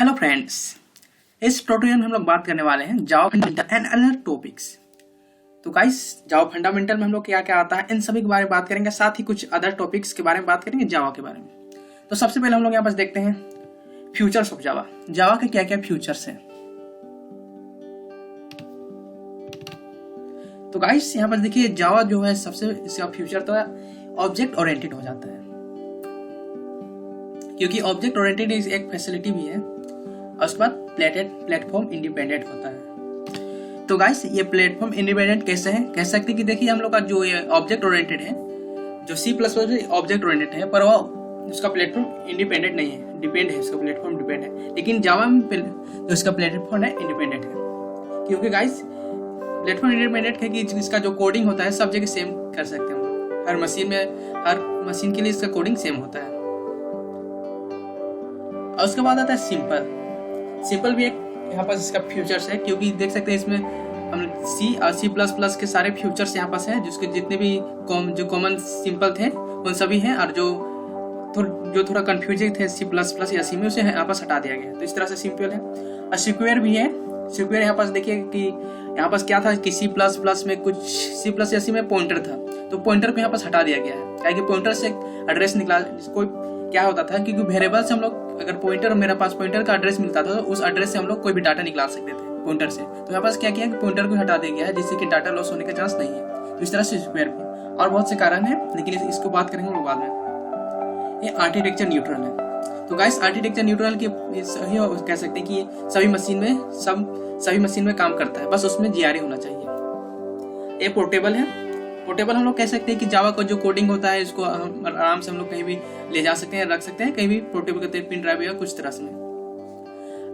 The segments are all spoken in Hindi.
हेलो फ्रेंड्स, इस ट्यूटोरियल में हम लोग बात करने वाले हैं जावा फंडामेंटल एंड अदर टॉपिक्स। तो गाइस, जावा फंडामेंटल में हम लोग क्या क्या आता है इन सभी के बारे में बात करेंगे, साथ ही कुछ अदर टॉपिक्स के बारे में बात करेंगे जावा के बारे में। तो सबसे पहले हम लोग यहाँ पास देखते हैं फ्यूचर्स ऑफ जावा। जावा के क्या क्या फ्यूचर्स हैं। तो गाइस यहाँ पर देखिए, जावा जो है सबसे इसका फ्यूचर तो ऑब्जेक्ट ओरिएंटेड हो जाता है, क्योंकि ऑब्जेक्ट ओरिएंटेड एक फैसिलिटी भी है और उसके बाद प्लेटफॉर्म इंडिपेंडेंट होता है। तो गाइस, ये प्लेटफॉर्म इंडिपेंडेंट कैसे है, कह सकते हैं कि देखिए हम लोग का जो ये ऑब्जेक्ट ओरिएंटेड है, जो C++ ऑब्जेक्ट ओरिएंटेड है, पर वो उसका प्लेटफॉर्म इंडिपेंडेंट नहीं है, डिपेंड है, उसका प्लेटफॉर्म डिपेंड है। लेकिन जावा में जो इसका प्लेटफॉर्म है इंडिपेंडेंट है, क्योंकि गाइस प्लेटफॉर्म इंडिपेंडेंट है कि इसका जो कोडिंग होता है सब जगह सेम कर सकते हैं। हर मशीन के लिए इसका कोडिंग सेम होता है। और उसके बाद आता है सिंपल भी एक यहाँ पास इसका फ्यूचर्स है, क्योंकि देख सकते हैं इसमें हम C और C++ के सारे फ्यूचर्स यहाँ पास हैं, जिसके जितने भी जो कॉमन सिंपल थे उन सभी हैं, और जो थोड़ा कंफ्यूजिंग थे C++ या C में, उसे यहाँ पास हटा दिया गया। तो इस तरह से सिंपल है। और सिक्वेयर भी है। सिक्वेयर यहाँ पास देखिए कि यहाँ पास क्या था कि C++ में कुछ C+ या C में पॉइंटर था, तो पॉइंटर को यहाँ पास हटा दिया गया है, ताकि पॉइंटर से एड्रेस निकला। कोई क्या होता था, क्योंकि वेरिएबल से हम लोग अगर पॉइंटर, मेरे पास पॉइंटर का एड्रेस मिलता था, तो उस एड्रेस से हम लोग कोई भी डाटा निकाल सकते थे पॉइंटर से। तो यहाँ पास क्या किया कि पॉइंटर को हटा दिया गया है, जिससे कि डाटा लॉस होने का चांस नहीं है। तो इस तरह से स्क्वायर भी और बहुत से कारण है, लेकिन इसको बात करेंगे हम लोग बाद में। ये आर्किटेक्चर न्यूट्रल है। तो गाइस, आर्किटेक्चर न्यूट्रल के कह सकते हैं कि सभी मशीन में काम करता है, बस उसमें GRE होना चाहिए। ये पोर्टेबल है। पोर्टेबल हम लोग कह सकते हैं कि जावा का जो कोडिंग होता है, इसको आराम से हम लोग कहीं भी ले जा सकते हैं, रख सकते हैं, कहीं भी पोर्टेबल करते हैं, पिन ड्राइव या कुछ तरह से।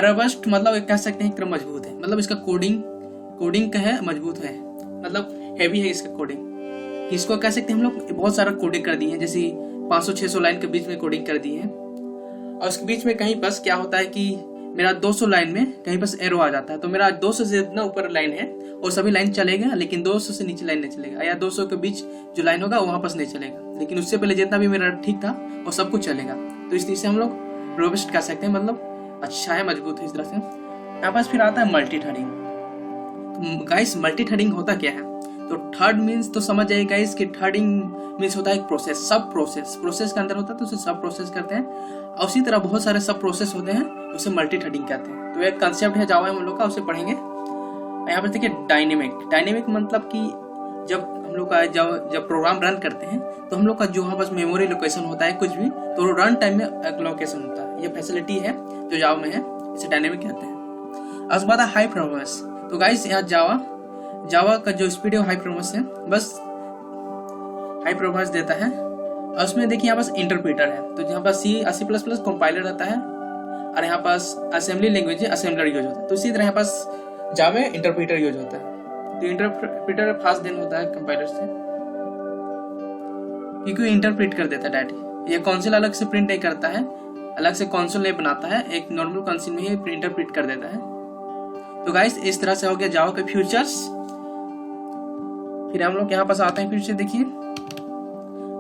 रोबस्ट मतलब कह सकते हैं क्रम मजबूत है, मतलब इसका कोडिंग का है मजबूत है, मतलब हैवी है इसका कोडिंग। इसको कह सकते हैं हम लोग बहुत सारा कोडिंग कर दिए हैं, जैसे 500-600 लाइन के बीच में कोडिंग कर दी है। और उसके बीच में कहीं बस क्या होता है कि मेरा 200 लाइन में कहीं बस एरो आ जाता है, तो मेरा 200 से जितना ऊपर लाइन है और सभी लाइन चलेगा, लेकिन 200 से नीचे लाइन नहीं चलेगा, या 200 के बीच जो लाइन होगा वहां पास नहीं चलेगा, लेकिन उससे पहले जितना भी मेरा ठीक था वो सब कुछ चलेगा। तो इस तरह से हम लोग रोबस्ट कह सकते हैं, मतलब अच्छा है, मजबूत है इस तरह से। यहाँ पास फिर आता है मल्टी थ्रेडिंग। तो गाइस, मल्टी थ्रेडिंग होता क्या है? तो थर्ड मीन्स तो समझ जाइए गाइस कि थ्रेडिंग मीन्स होता है एक प्रोसेस, सब प्रोसेस के अंदर होता है, तो उसे सब प्रोसेस करते हैं। और उसी तरह बहुत सारे सब प्रोसेस होते हैं, उसे मल्टी थ्रेडिंग कहते हैं। तो एक कंसेप्ट है जावा में हम लोग का, उसे पढ़ेंगे। यहाँ पर देखिए डायनेमिक मतलब कि जब हम लोग का जब प्रोग्राम रन करते हैं, तो हम लोग का जो वहाँ पास मेमोरी लोकेशन होता है कुछ भी, तो रन टाइम में एक लोकेशन होता है। ये फैसिलिटी है जो जावा में है, इसे डायनेमिक कहते हैं। उसके बाद हाई परफॉर्मेंस। तो गाइस, यहाँ जावा का जो स्पीड है हाई परफॉर्मेंस है, बस हाई परफॉर्मेंस देता है। और उसमें देखिए यहाँ पास इंटरप्रेटर है, तो यहाँ पास C++ कंपाइलर रहता है, और यहाँ पास असेंबली लैंग्वेज असेंबलर यूज होता है। तो इसी तरह यहाँ पास जावा में इंटरप्रेटर यूज होता है। तो इंटरप्रेटर फास्ट देन होता है कंपाइलर से, क्योंकि इंटरप्रेट कर देता है डाटा। ये कंसोल अलग से प्रिंट नहीं करता है, अलग से कंसोल नहीं बनाता है, एक नॉर्मल कंसोल में ही इंटरप्रेट कर देता है। तो गाइस, इस तरह से हो गया जावा के फ्यूचर्स। फिर हम लोग यहाँ पास आते हैं, फिर से देखिए,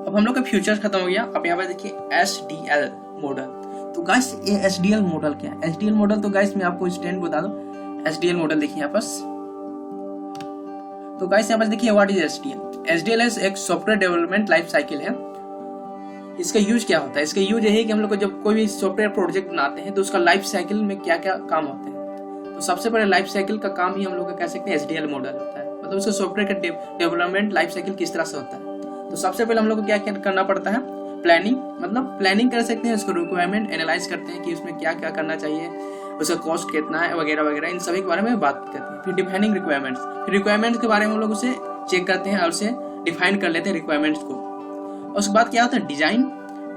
अब हम लोग का फ्यूचर खत्म हो गया। अब यहाँ पर देखिए SDL मॉडल। तो गाइस, ये SDL मॉडल क्या है? SDL मॉडल तो गाइस मैं आपको स्टैंड बता दूं। SDL मॉडल देखिए यहाँ पास। तो गाइस यहाँ पास देखिए, व्हाट इज SDL? SDL एक सॉफ्टवेयर डेवलपमेंट लाइफ साइकिल है। इसका यूज क्या होता है? इसका यूज यही है कि हम लोग जब कोई भी सॉफ्टवेयर प्रोजेक्ट बनाते हैं, तो उसका लाइफ साइकिल में क्या क्या काम होते हैं। तो सबसे पहले लाइफ साइकिल का काम ही हम लोग कह सकते हैं SDL मॉडल होता है, मतलब उसका सॉफ्टवेयर का डेवलपमेंट लाइफ साइकिल किस तरह से होता है। तो सबसे पहले हम लोग को क्या करना पड़ता है? प्लानिंग, मतलब प्लानिंग कर सकते हैं, उसको रिक्वायरमेंट एनालाइज करते हैं कि उसमें क्या क्या करना चाहिए, उसका कॉस्ट कितना है, वगैरह वगैरह, इन सभी के बारे में बात करते हैं। फिर डिफाइनिंग रिक्वायरमेंट्स, फिर रिक्वायरमेंट्स के बारे में हम लोग उसे चेक करते हैं और उसे डिफाइन कर लेते हैं रिक्वायरमेंट्स को। उसके बाद क्या होता है? Design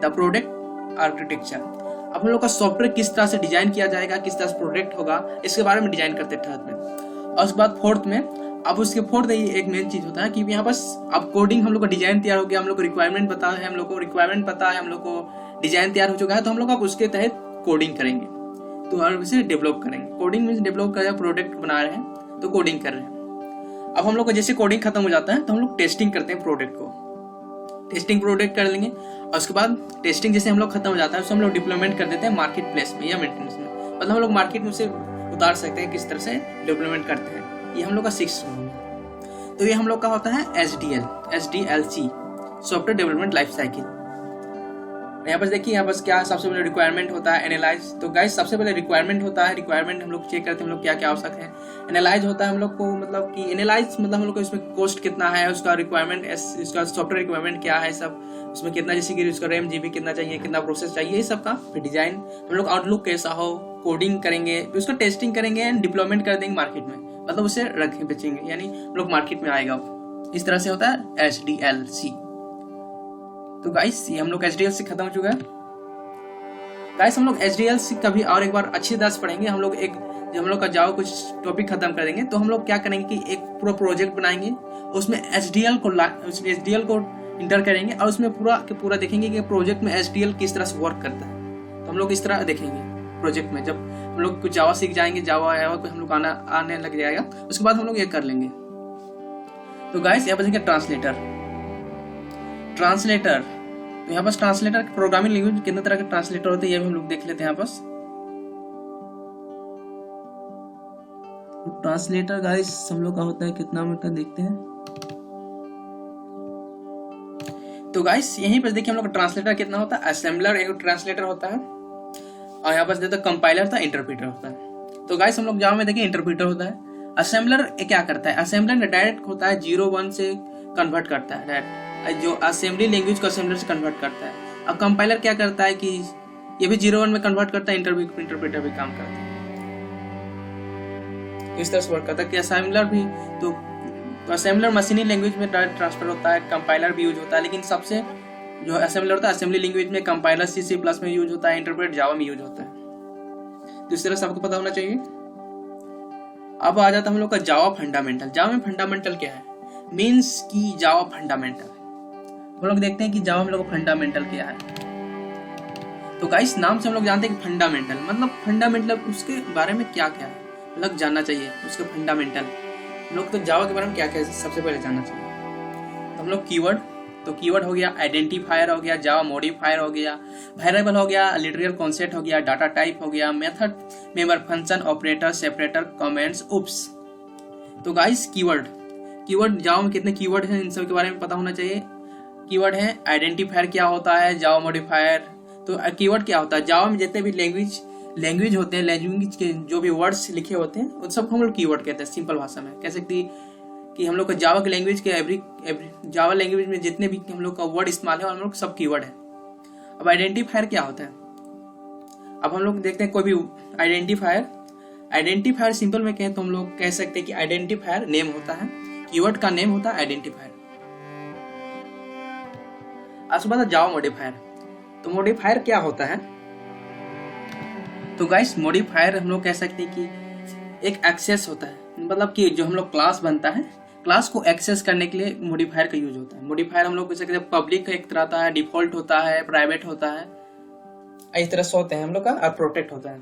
the product architecture. अब हम लोग का सॉफ्टवेयर किस तरह से डिजाइन किया जाएगा, किस तरह से प्रोडक्ट होगा, इसके बारे में डिजाइन करते हैं थर्ड में। और उसके बाद फोर्थ में, अब उसके फोर्थ एक मेन चीज होता है कि यहाँ बस अब कोडिंग हम लोग का डिजाइन तैयार हो गया, हम लोग को रिक्वायरमेंट पता है, हम लोग को डिजाइन तैयार हो चुका है, तो हम लोग अब उसके तहत कोडिंग करेंगे, तो और उसे डेवलप करेंगे। कोडिंग मीन्स डेवलप कर रहे हैं, प्रोडक्ट बना रहे हैं, तो कोडिंग कर रहे हैं। अब हम लोग का जैसे कोडिंग खत्म हो जाता है, तो हम लोग टेस्टिंग करते हैं प्रोडक्ट को, टेस्टिंग प्रोडक्ट कर लेंगे। और उसके बाद टेस्टिंग जैसे हम लोग खत्म हो जाता है, उससे हम लोग डिप्लॉयमेंट कर देते हैं मार्केट प्लेस में या मेंटेनेंस में। मतलब हम लोग मार्केट में उसे उतार सकते हैं, किस तरह से डेवलपमेंट करते हैं। ये हम लोग का 6 में। तो ये हम लोग का होता है SDLC, software development life cycle. यहाँ पर देखिए, यहाँ पर क्या सबसे पहले रिक्वायरमेंट होता है एनालाइज। तो गाइस सबसे पहले रिक्वायरमेंट होता है, रिक्वायरमेंट हम लोग चेक करते हैं हम लोग क्या क्या आवश्यक है। एनालाइज होता है हम लोग को, मतलब कि एनालाइज मतलब हम लोग को इसमें कॉस्ट कितना है, उसका रिक्वायरमेंट, इसका सॉफ्टवेयर रिक्वायरमेंट क्या है, सब उसमें कितना, जैसे कि उसका रैम जीबी कितना चाहिए, कितना प्रोसेस चाहिए, ये सब का। फिर डिजाइन हम लोग आउटलुक कैसा हो, कोडिंग करेंगे, फिर उसका टेस्टिंग करेंगे एंड डिप्लॉयमेंट कर देंगे मार्केट में, मतलब उसे रखें बेचेंगे, यानी हम लोग मार्केट में आएगा। इस तरह से होता है SDLC। तो गाइस ये हम लोग SDLC खत्म हो चुका है। गाइस हम लोग SDLC का भी और एक बार अच्छी तरह से पढ़ेंगे। हम लोग एक जब हम लोग का जाओ कुछ टॉपिक खत्म कर देंगे तो हम लोग क्या करेंगे कि एक पूरा प्रोजेक्ट बनाएंगे, उसमें SDL को इंटर करेंगे और उसमें पूरा के पूरा देखेंगे कि प्रोजेक्ट में SDL किस तरह से वर्क करता है। तो हम लोग इस तरह देखेंगे प्रोजेक्ट में, जब हम लोग कुछ जावा सीख जाएंगे, जावा हम लोग आने लग जाएगा, उसके बाद हम लोग ये कर लेंगे। तो गाइस यहाँ पर देखिए ट्रांसलेटर। तो यहाँ पर ट्रांसलेटर प्रोग्रामिंग लैंग्वेज कितने तरह के ट्रांसलेटर होते हैं ये भी हम लोग देख लेते हैं। यहाँ पर ट्रांसलेटर गाइस हम लोग का होता है, कितना मिनट का देखते हैं। तो गाइस यहीं पर देखिए हम लोग का ट्रांसलेटर कितना होता है। असेंबलर एक ट्रांसलेटर होता है, और यहाँ पर देता कंपाइलर था, इंटरप्रीटर होता है। तो गाइस हम लोग जावा में देखिए इंटरप्रीटर होता है। असेंबलर क्या करता है, असेंबलर डायरेक्ट होता है 0-1 से कन्वर्ट करता है, डायरेक्ट जो असेंबली लैंग्वेज को असेंबलर से कन्वर्ट करता है। अब कंपाइलर क्या करता है कि ये भी 0-1 में कन्वर्ट करता है, इंटरप्रीटर भी काम करता है। इस तरह से वर्क करता है कि असेंबलर भी, तो असेंबलर मशीनी लैंग्वेज में डायरेक्ट ट्रांसफर होता है, कंपाइलर भी यूज होता है, लेकिन सबसे जो असेंबलर होता है असेंबली लैंग्वेज में, कंपाइलर C++ में यूज होता है, इंटरप्रेटर जावा में यूज होता है। तो इस तरह से आपको पता होना चाहिए। अब आ जाता है हम लोग का जावा फंडामेंटल। जावा में फंडामेंटल क्या है, मीन्स की जावा फंडामेंटल। हम लोग देखते हैं कि जावा में लोग फंडामेंटल क्या है। तो गाइस नाम से हम लोग जानते हैं कि फंडामेंटल मतलब फंडामेंटल, उसके बारे में क्या क्या है मतलब जानना चाहिए उसके फंडामेंटल। हम लोग तो जावा के बारे में क्या क्या सबसे पहले जानना चाहिए। तो हम लोग कीवर्ड, तो कीवर्ड हो गया, आइडेंटिफायर हो गया, जावा मॉडिफायर हो गया, वेरिएबल हो गया, लिटरल कॉन्सेप्ट हो गया, डाटा टाइप हो गया, method, member, function, operator, separator, comments, oops. तो गाइस कीवर्ड जावा में कितने कीवर्ड हैं इन सब के बारे में पता होना चाहिए। कीवर्ड है आइडेंटिफायर क्या होता है, जावा मॉडिफायर। तो कीवर्ड क्या होता है, जावा में जितने भी लैंग्वेज होते हैं, लैंग्वेज के जो भी वर्ड्स लिखे होते हैं उन सब हम लोग कीवर्ड कहते हैं। सिंपल भाषा में कह सकते हैं कि हम लोग का जावा के लैंग्वेज के एवरी जावा लैंग्वेज में जितने भी हम लोग का वर्ड इस्तेमाल है हम लोग सब कीवर्ड है। अब आइडेंटिफायर क्या होता है, अब हम लोग देखते हैं कोई भी आइडेंटिफायर सिंपल में कहें तो हम लोग कह सकते हैं कि आइडेंटिफायर नेम होता है, कीवर्ड का नेम होता है आइडेंटिफायर। उसके बाद जावा मॉडिफायर। तो मॉडिफायर क्या होता है, तो गाइस मॉडिफायर हम लोग कह सकते हैं कि एक एक्सेस होता है, मतलब कि जो हम लोग क्लास बनता है, क्लास को एक्सेस करने के लिए मॉडिफायर का यूज होता है। मॉडिफायर हम लोग कह सकते हैं पब्लिक का एक तरह आता है, डिफॉल्ट होता है, प्राइवेट होता है, इस तरह से होते हैं हम लोग का, और प्रोटेक्ट होता है।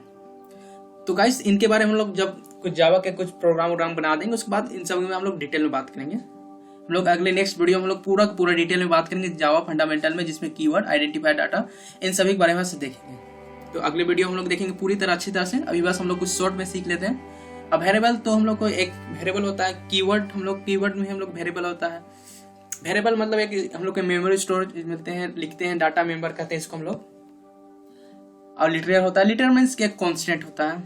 तो गाइस इनके बारे में हम लोग जब कुछ जावा के कुछ प्रोग्राम बना देंगे उसके बाद इन सब में हम लोग डिटेल में बात करेंगे। हम लोग अगले नेक्स्ट वीडियो में हम लोग पूरा डिटेल में बात करेंगे जावा फंडामेंटल में, जिसमें कीवर्ड, आइडेंटिफायर, डाटा, इन सभी के बारे में से देखेंगे। तो अगले वीडियो हम लोग देखेंगे पूरी तरह अच्छी तरह से। अभी बस हम लोग कुछ शॉर्ट में सीख लेते हैं। अब वेरिएबल, तो हम लोग को एक वेरिएबल होता है, कीवर्ड में हम लोग वेरिएबल होता है। वेरिएबल मतलब एक हम लोग के मेमोरी स्टोरेज मिलते हैं, लिखते हैं, डाटा मेंबर कहते हैं इसको हम लोग। और लिटरल होता है, लिटरल मीन्स एक कॉन्स्टेंट होता है।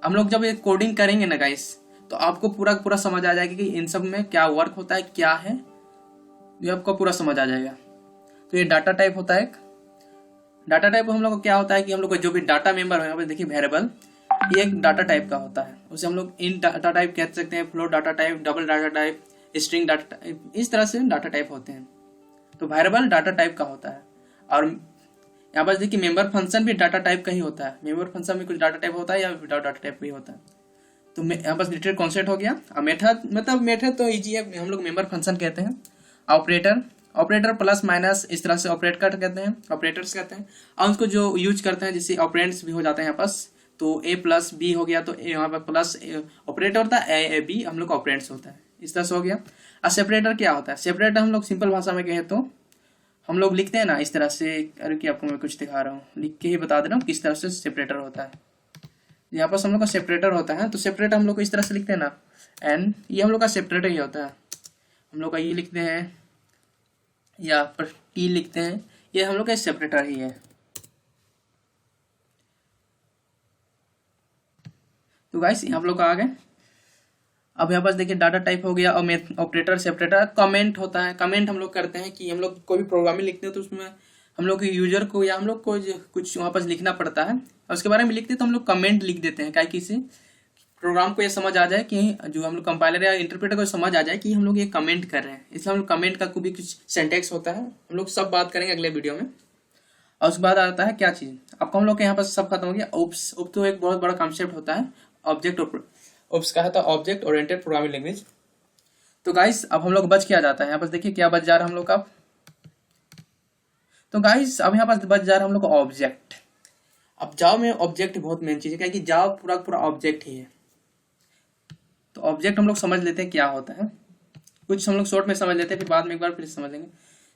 हम लोग जब ये कोडिंग करेंगे ना गाइस तो आपको पूरा समझ आ जाएगा कि इन सब में क्या वर्क होता है, क्या है, ये आपको पूरा समझ आ जाएगा। तो ये डाटा टाइप होता है। डाटा टाइप हम लोग को क्या होता है कि हम लोग को जो भी डाटा मेंबर है, देखिए वेरिएबल, ये एक डाटा टाइप का होता है, उसे हम लोग इन डाटा टाइप कह सकते हैं, float data type, double data type, string data type, इस तरह से डाटा टाइप होते हैं। तो वेरिएबल डाटा टाइप का होता है। और यहाँ पर देखिए मेंबर फंक्शन भी डाटा टाइप का ही होता है। मेंबर फंक्शन में कुछ डाटा टाइप होता है या विदाउट डाटा टाइप भी होता है। तो यहाँ पर लिटरल कॉन्सेप्ट हो गया। और मेथड तो इजी है, हम लोग मेंबर फंक्शन कहते हैं। ऑपरेटर प्लस माइनस इस तरह से ऑपरेट कर कहते हैं, ऑपरेटर्स कहते हैं। और उसको जो यूज करते हैं जिससे ऑपरेंड्स भी हो जाते हैं यहाँ पास। तो A प्लस B हो गया, तो यहाँ पर प्लस ऑपरेटर होता है, A B हम लोग ऑपरेंड्स होता है, इस तरह से हो गया। और सेपरेटर क्या होता है, सेपरेटर हम लोग सिंपल भाषा में कहें तो हम लोग लिखते हैं ना इस तरह से, अरे कि आपको मैं कुछ दिखा रहा हूँ, लिख के ही बता दे रहा हूँ किस तरह से सेपरेटर होता है। यहाँ पर हम लोग का सेपरेटर होता है, तो सेपरेटर हम लोग को इस तरह से लिखते हैं ना, एन, ये हम लोग का सेपरेटर ही होता है। हम लोग का ये लिखते हैं या पर टी लिखते हैं, ये हम लोग का सेपरेटर ही है। तो गाइस हम लोग का आ गए। अब यहाँ पास देखिए डाटा टाइप हो गया और मेथ ऑपरेटर सेपरेटर। कमेंट होता है, कमेंट हम लोग करते हैं कि हम लोग कोई भी प्रोग्रामिंग लिखते हैं तो उसमें हम लोग के यूजर को या हम लोग को कुछ वहाँ पास लिखना पड़ता है और उसके बारे में लिखते हैं तो हम लोग कमेंट लिख देते हैं, क्या कि से प्रोग्राम को ये समझ आ जाए कि जो हम लोग कंपाइलर या इंटरप्रेटर को समझ आ जाए कि हम लोग ये कमेंट कर रहे हैं। इसलिए हम लोग कमेंट का कोई भी कुछ सिंटैक्स होता है, हम लोग सब बात करेंगे अगले वीडियो में। और उसके बाद आता है क्या चीज़, आपको हम लोग के यहाँ पर सब खत्म हो गया। ओप्स, ओप तो एक बहुत बड़ा कॉन्सेप्ट होता है, ऑब्जेक्ट ओप्स का है तो ऑब्जेक्ट ओरिएंटेड प्रोग्रामिंग लैंग्वेज। तो गाइस अब हम लोग बच क्या जाता है, यहाँ पर देखिए क्या बच जा रहा है हम लोग का। तो गाइस अब यहाँ पर बच जा रहा है हम लोग का ऑब्जेक्ट। अब जावा में ऑब्जेक्ट बहुत मेन चीज़ है, क्योंकि जावा पूरा पूरा ऑब्जेक्ट ही है। तो ऑब्जेक्ट हम लोग समझ लेते हैं क्या होता है, कुछ हम लोग शॉर्ट में समझ लेते हैं, फिर बाद में एक बार फिर समझ लेंगे।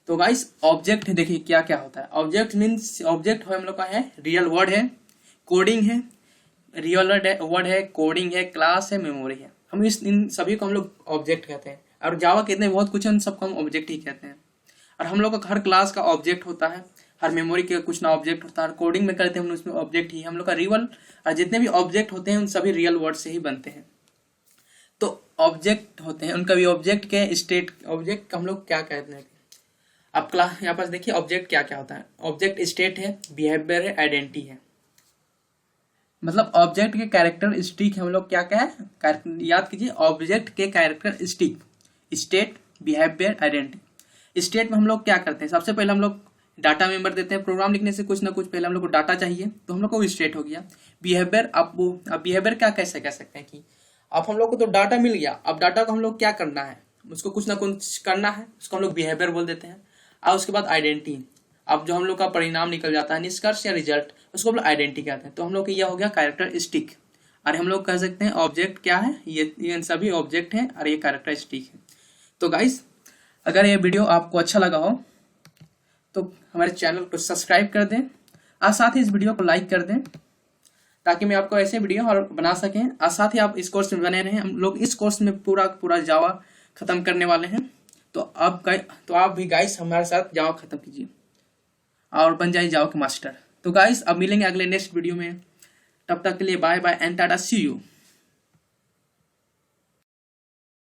तो गाइस ऑब्जेक्ट देखिए क्या क्या होता है। ऑब्जेक्ट मीन्स ऑब्जेक्ट हम लोग का है रियल वर्ड है, कोडिंग है, रियल वर्ड है, कोडिंग है, क्लास है, मेमोरी है। हम इन सभी को हम लोग ऑब्जेक्ट कहते हैं। और जावा के इतने बहुत कुछ है, उन सबको हम ऑब्जेक्ट ही कहते हैं। और हम लोग का हर क्लास का ऑब्जेक्ट होता है, हर मेमोरी के कुछ ना ऑब्जेक्ट होता है। कोडिंग में करते हैं हम उसमें ऑब्जेक्ट ही, हम लोग का रियल और जितने भी ऑब्जेक्ट होते हैं उन सभी रियल वर्ड से ही बनते हैं। तो ऑब्जेक्ट होते हैं, उनका भी ऑब्जेक्ट के स्टेट, ऑब्जेक्ट हम लोग क्या कहते हैं। अब क्लास यहाँ पास देखिए ऑब्जेक्ट क्या क्या होता है। ऑब्जेक्ट स्टेट है, बिहेवियर है, आइडेंटिटी है। मतलब ऑब्जेक्ट के कैरेक्टर स्टिक हम लोग क्या क्या है, याद कीजिए, ऑब्जेक्ट के character stick, state, behaviour, identity. State में हम लोग क्या करते हैं, सबसे पहले हम लोग डाटा मेंबर देते हैं। प्रोग्राम लिखने से कुछ ना कुछ पहले हम लोग को डाटा चाहिए, तो हम लोग को स्टेट हो गया। बिहेवियर, अब बिहेवियर क्या कैसे कह सकते हैं कि अब हम लोग को तो डाटा मिल गया, अब डाटा को हम लोग क्या करना है, उसको कुछ ना कुछ करना है, उसको हम लोग बिहेवियर बोल देते हैं। और उसके बाद आइडेंटिटी, अब जो हम लोग का परिणाम निकल जाता है, निष्कर्ष या रिजल्ट, उसको हम लोग आइडेंटिटी कहते हैं। तो हम लोग का यह हो गया कैरेक्टर स्टिक। और हम लोग कह सकते हैं ऑब्जेक्ट क्या है, ये सभी ऑब्जेक्ट हैं और ये कैरेक्टर स्टिक है। तो गाइस अगर ये वीडियो आपको अच्छा लगा हो तो हमारे चैनल को सब्सक्राइब कर दें और साथ ही इस वीडियो को लाइक कर दें, ताकि मैं आपको ऐसे वीडियो और बना सकें। और साथ ही आप इस कोर्स में बने रहें। हम लोग इस कोर्स में पूरा पूरा जावा खत्म करने वाले हैं। तो आप भी गाइस हमारे साथ जावा खत्म कीजिए और बन जाइए जावा के मास्टर। तो गाइस अब मिलेंगे अगले नेक्स्ट वीडियो में, तब तक के लिए bye bye and tata, see you.